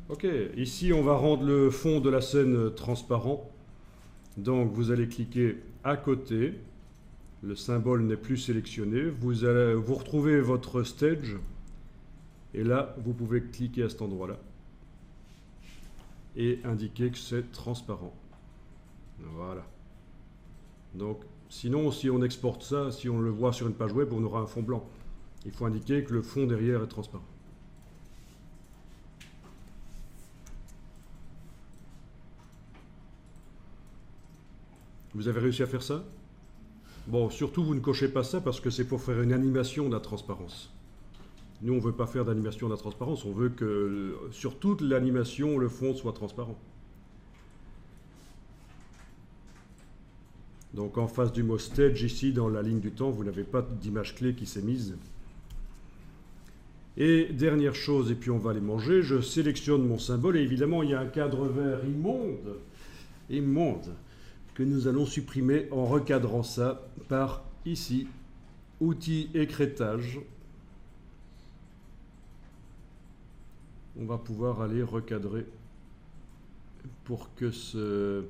Ok, ici on va rendre le fond de la scène transparent. Donc vous allez cliquer à côté. Le symbole n'est plus sélectionné. Vous retrouvez votre stage. Et là, vous pouvez cliquer à cet endroit-là. Et indiquer que c'est transparent. Voilà. Donc, sinon, si on exporte ça, si on le voit sur une page web, on aura un fond blanc. Il faut indiquer que le fond derrière est transparent. Vous avez réussi à faire ça? Bon, surtout, vous ne cochez pas ça parce que c'est pour faire une animation de la transparence. Nous, on ne veut pas faire d'animation de la transparence. On veut que, sur toute l'animation, le fond soit transparent. Donc, en face du mot stage, ici, dans la ligne du temps, vous n'avez pas d'image clé qui s'est mise. Et dernière chose, et puis on va les manger, je sélectionne mon symbole, et évidemment, il y a un cadre vert immonde, que nous allons supprimer en recadrant ça par ici, outils écrêtage. On va pouvoir aller recadrer pour que ce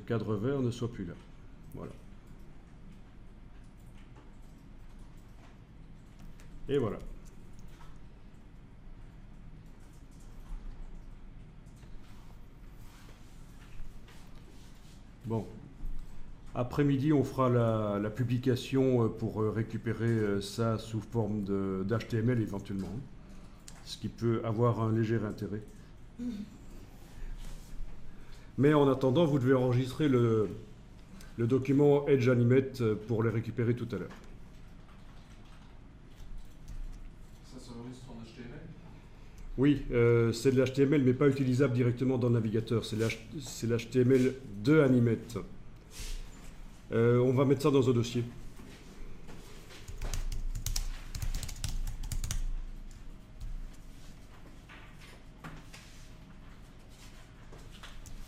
cadre vert ne soit plus là. Voilà. Et voilà. Bon. Après-midi, on fera la publication pour récupérer ça sous forme d'HTML éventuellement. Ce qui peut avoir un léger intérêt. Mais en attendant, vous devez enregistrer le document Edge Animate pour les récupérer tout à l'heure. Ça s'enregistre en HTML? Oui, c'est de l'HTML, mais pas utilisable directement dans le navigateur. C'est l'HTML de Animate. On va mettre ça dans un dossier.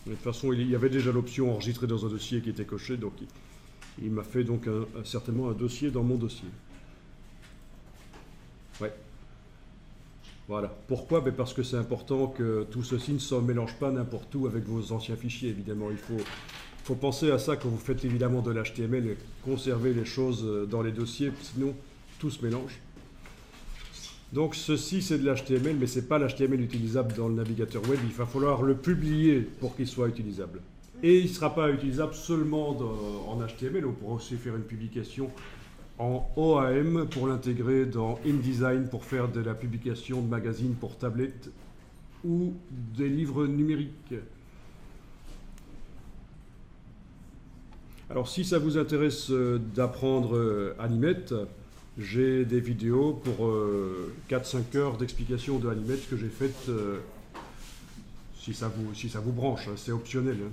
De toute façon, il y avait déjà l'option enregistrer dans un dossier qui était coché, donc il m'a fait donc certainement un dossier dans mon dossier. Ouais. Voilà. Pourquoi? Parce que c'est important que tout ceci ne se mélange pas n'importe où avec vos anciens fichiers, évidemment. Il faut penser à ça quand vous faites évidemment de l'HTML et conserver les choses dans les dossiers, sinon tout se mélange. Donc ceci c'est de l'HTML, mais ce n'est pas l'HTML utilisable dans le navigateur web. Il va falloir le publier pour qu'il soit utilisable. Et il ne sera pas utilisable seulement en HTML. On pourra aussi faire une publication en OAM pour l'intégrer dans InDesign pour faire de la publication de magazines pour tablettes ou des livres numériques. Alors si ça vous intéresse d'apprendre Animate, j'ai des vidéos pour 4-5 heures d'explication de Animate que j'ai faites si ça vous branche, hein, c'est optionnel. Hein.